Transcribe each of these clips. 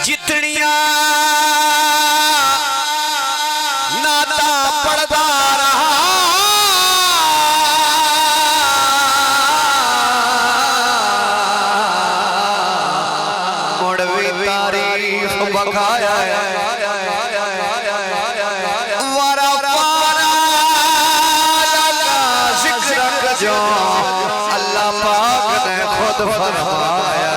जितनिया नाता पढ़दा रहा मुड़ भी तारीफ बखाया वारा वारा जिक्र जो अल्लाह पाक ने खुद फरमाया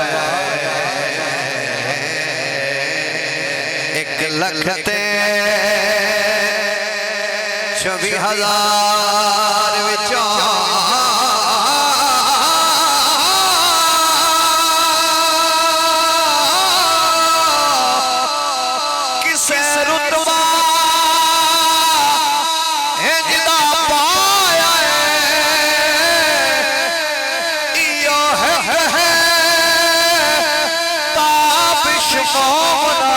1,24,000 विचों किसे रुतबा इंजदा पाया इयो है ताबिश मोमना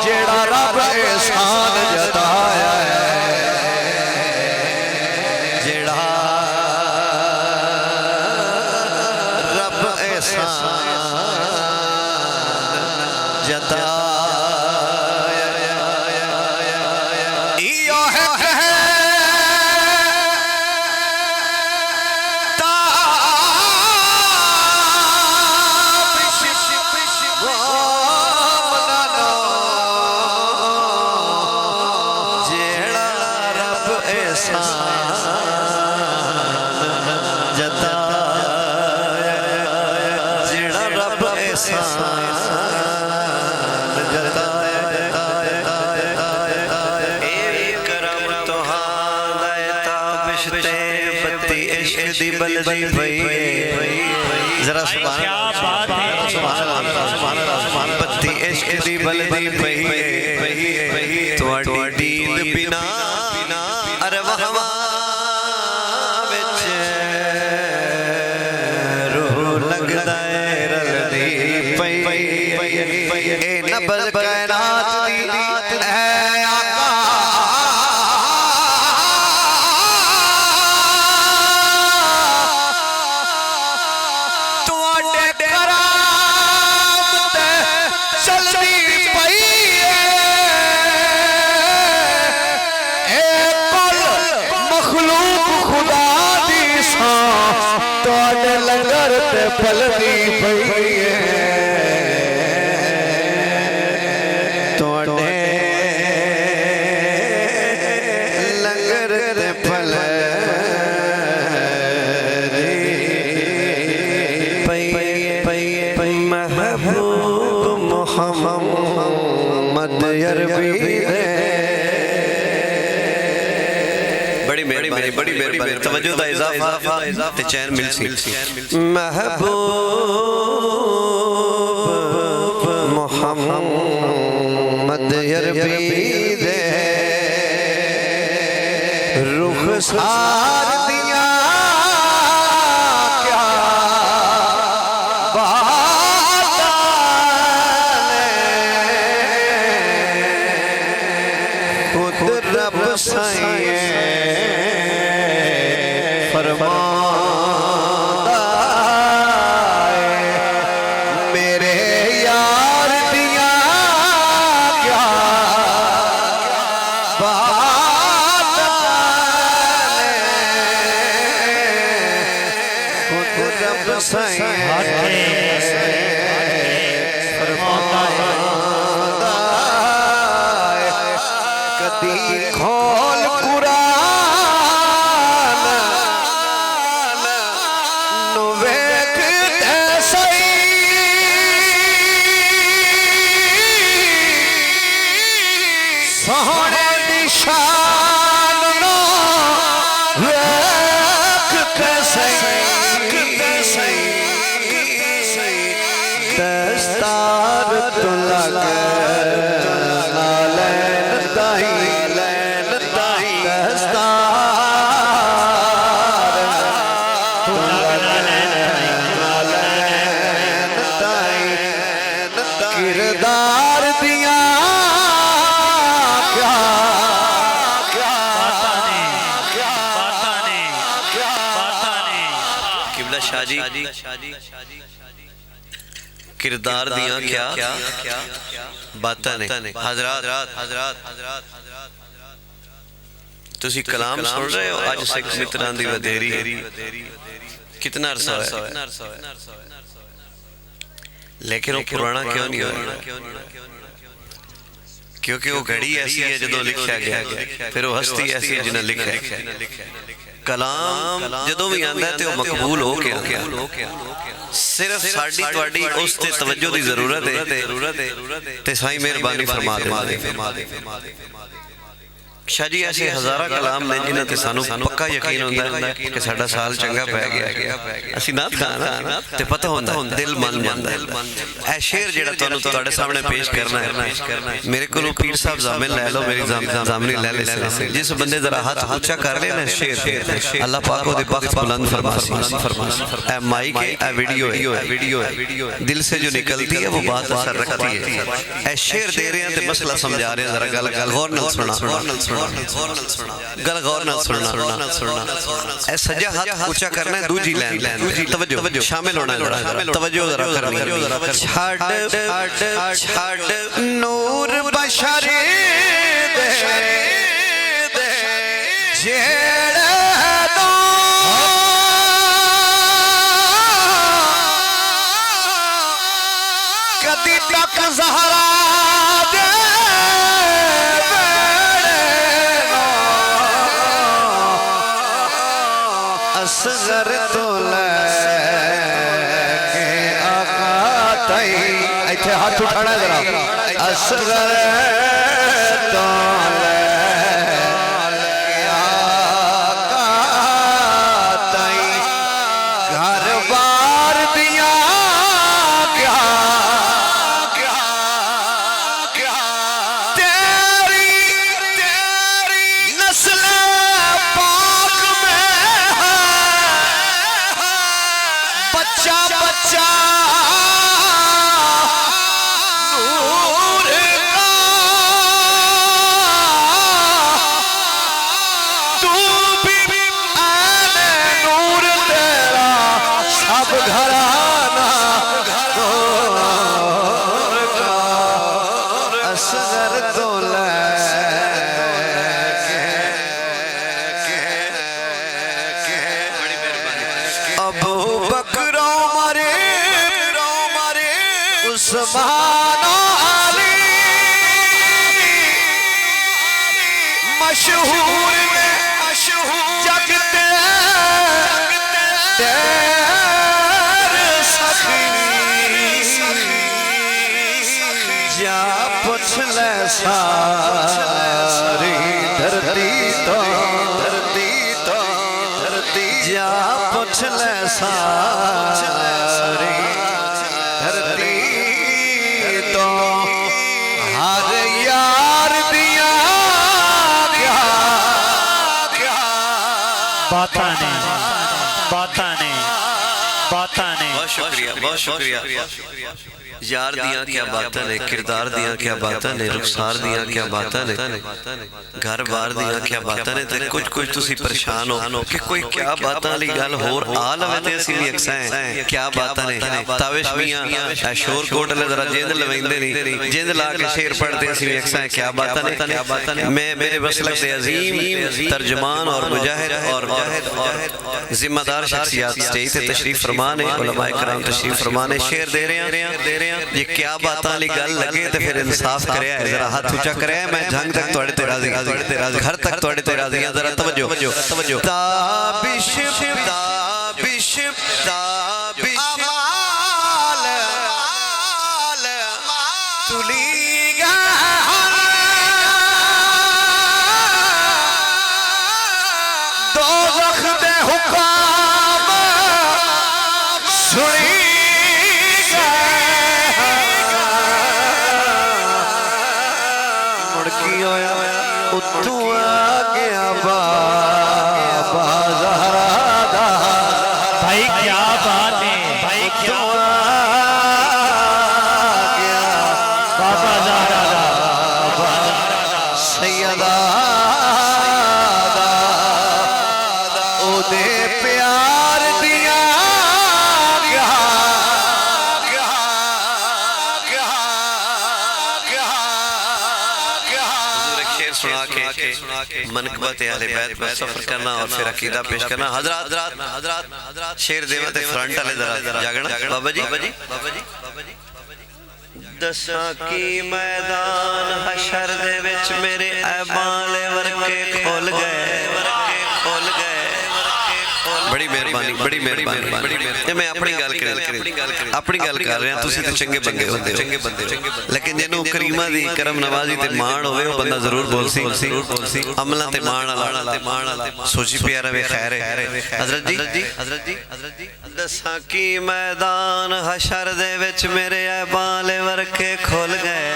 जेड़ा रब एहसान जताया जेड़ा रब एहसान जताया इयो है जरा पत्ती इश्क दी बलदी पई तुहाडी दीन बिना अरवां विच रूह लगदा है रलदी पई ए नबल कायनात दी है आका फलदी पई तोड़े लंगर ते फलदी पई महबूब मोहम्मद अरबी बड़ी मेहरबानी तवज्जो दा इजाफा ते चैन मिल सी महबूब मोहम्मद अरबी दे रुखसार दिया क्या बात खुद रब साईं फरमाता मेरे यार दिया क्या बात खुद रब साईं फरमाता कदी खोल सोहने निशान नो वेख सही दस्तार तो लग नालैन ताई दस्तार तो लग नालैन ताई किरदार दिया किरदार दियां क्या बातां ने। हजरात तुसी कलाम सुन रहे हो अज सिख मित्रां दी वधेरी कितना अरसा है, लेकिन वो पुराना क्यों नहीं हो रहा? क्योंकि वो घड़ी ऐसी है जो लिखा गया, फिर वो हस्ती ऐसी है जिन्हें लिखा है। कलाम जो भी आंदा है तो मकबूल हो के सिर्फ साडी तुहाडी उस ते तवज्जो दी जरूरत है ते साईं मेहरबानी फरमा दे। शाह जी ऐसे हज़ारा कलाम ने जिन्हां ते सानू पक्का यकीन होंदा है कि साडा साल चंगा पै गया, असीं नात खाना ते पता होंदा दिल मन जांदा है। ऐ शेर जिहड़ा तुहानू तुहाडे सामने पेश करना है, मेरे कोलों पीर साहब जामिन लै लो, मेरी जामनी लै ले। जिस बंदे जरा हाथ ऊंचा कर ले ना शेर अल्लाह पाक ओदे बख्त बुलंद फरमासी। ऐ माइक है, ऐ वीडियो है, दिल से जो निकलती है वो बात असर रखती है। ऐ शेर दे रहे हैं ते मसला समझा रहे हैं, जरा गल गौर नाल सुना, गल गौर नाल सुनना। ऐ सज्जा हाथ ऊंचा करना है, दूजी लाइन तवज्जो शामिल होना है, तवज्जो जरा करनी है। छड़ नूर बशर दे जेड़ा दो कदी तक ज़हरा दे असगर तो लेके आका ताई, इत्थे हाथ उठाना जरा। असगर तो लेके आका ताई घर बार दिया क्या तेरी नस्ल पाक में बच्चा नूर का, तू भी आने नूर तेरा सब घराना नूर का। असगर तो अबू बकर उस्मान अली मशहूर में जगते सखी जा पुछ ले सारी धरती तो जा पुछ ले सारी धरती तो हर यार दिया क्या बाता ने। बहुत शुक्रिया यार दियां क्या बातां ने, किरदार दियां क्या बातां ने, रुखसार दियां क्या बातां ने, घर बार दियां क्या बातां ने। ते कुछ तुसी परेशान हो कि कोई क्या बातां वाली गल होर आ लवे ते असीं भी अक्सां क्या बातां ने। ताविश मियां शोर कोट ले जरा जिंद लवेंदे नहीं, जिंद ला के शेर पढ़ते असीं भी अक्सां क्या बातां ने। मैं मेरे मसलक से अजीम तर्जुमान और मुजाहिद और जिम्मेदार शख्सियत स्टेज से तशरीफ फरमान है, उलमाए कराम तशरीफ फरमान है। शेर दे रहे हैं ये क्या बातां वाली गल लगे तो फिर इंसाफ करे, जरा हाथ ऊंचा करे। मैं जंग तक तुहाडे ते राज़ी, घर तक तुहाडे ते राज़ी हां। जरा तवज्जो ताबिश अमाल तुलीगा दोज़ख दे हुक्म सुनी तू आ गया बाबा ज़हरा दा भाई, क्या बात है भाई, क्या आ गया बाबा सुना के मनकबत अहले बैत पर सफर करना और फिर अकीदा पेश करना। हजरात शेर देवा ते फ्रंट वाले जरा जागना। बाबा जी दसा की मैदान हशर दे विच मेरे ऐबाले वरके खोल गए। बड़ी मेहरबानी। मैं अपनी गल कर रहा, तुसी ते चंगे बंदे होंदे हो, लेकिन जिन्हों करीमा दी करम नवाजी ते मान होवे वो बंदा जरूर बोलसी। अमला ते मान वाला सोची पिया रवे। खैर हजरत जी दसा की मैदान हशर दे विच मेरे ऐबाले वरके खोल गए।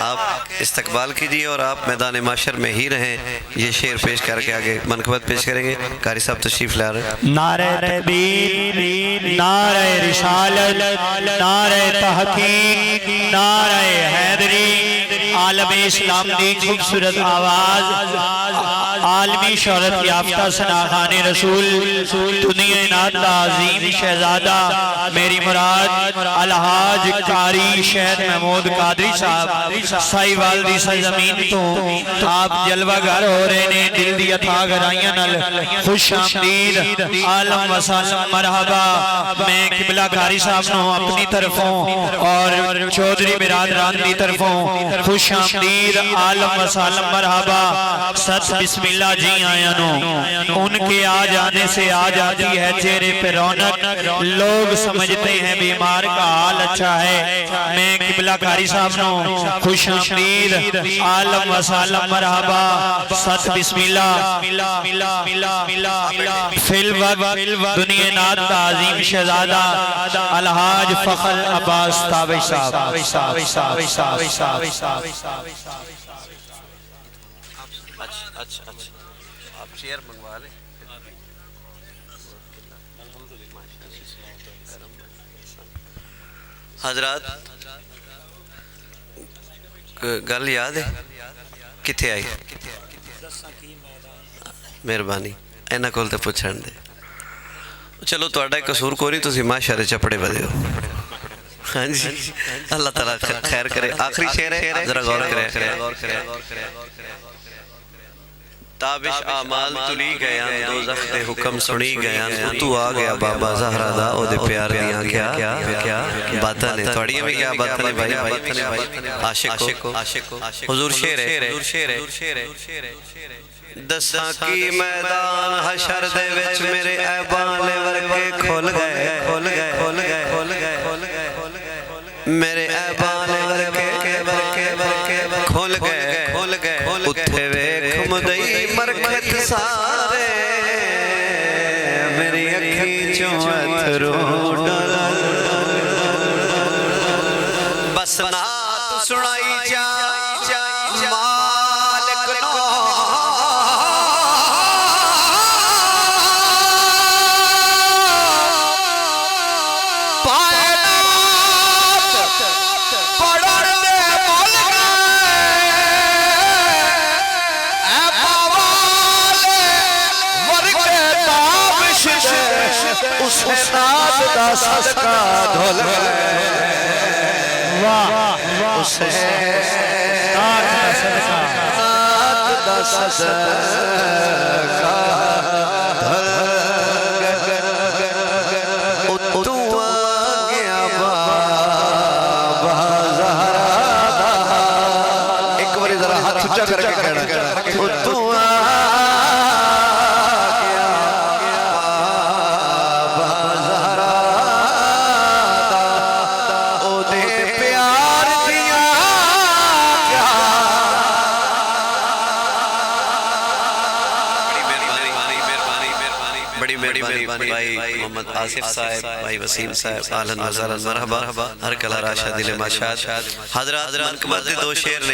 आप इस्तकबाल कीजिए और आप मैदान माशर में ही रहें। ये शेर पेश करके आगे मनकबत पेश करेंगे। कारी साहब तशरीफ ला रहे हैं। नारे तकबीर, नारे रिसालत, नारे तहकीक, नारे हैदरी, आलम इस्लाम की खूबसूरत आवाज, आलमी शोहरत याफ्ता सनाखाने रसूल, दुनिया नात अजीम शहजादा मेरी मुराद अलहाज कारी शहद महमूद कादरी साहब साहिवाल दी सरजमीन तो आप जलवागर हो रहे ने। दिल दी अथा गहराइयां नाल खुश आमदीद, आलम वसालम मरहबा। मैं किबला कारी साहब नो अपनी तरफों और चौधरी बिरादरान दी तरफों खुश आमदीद, आलम वसालम मरहबा, सत बिस्मिल्लाह जी आया नो। उनके आ जाने से आ जाती है चेहरे पे रौनक। लोग समझते हैं बीमार का हाल अच्छा है। मैं किबला कारी साहब नो खुश आमदीद, आलम वसालम मरहबा, सत बिस्मिल्लाह। फिल वक्त दुनिया नात ताज़ीम शहजादा अलहाज फखर अब्बास ताबी साहब। अच्छा आप चेयर मंगवा ले। हजरात गल याद है किथे आई? मेहरबानी इन्हां कोल ते पुछण दे। चलो तुहाडा कसूर कोई नहीं, तुसीं माशारे चपड़े बदे हो। हाँ जी अल्लाह ताला खैर करे। आखिरी शेर है, जरा गौर करें। ताबिश आमाल तुली गया दोज़ख दे हुक्म सुनी गया। तू आ गया बाबा ज़हरा दा ओदे प्यार दियां क्या बातां ने। थोड़ियां भी क्या बातां ने भाई। आशिक हो हुजूर शेर है। दसा की मैदान हशर दे विच मेरे ऐबाले वरके खोल गए। मेरे ऐबाले वरके खोल गए। उत्थे वेख मुदई मरकत सारे मेरी अखी चों अथरू डल। बस नात सुनाई जा मालिक नो। सदका धोल वाह उसे सदका तू आ गया बाबा ज़हरा दा। एक बारी जरा हाथ ऊंचा करके कहना तू भाई मोहम्मद आसिफ साहब, भाई वसीम साहब, आलन वसहलन मरहबा। हर कला राशा दिल माशाद। हजरात मनकबत दे दो शेर ने।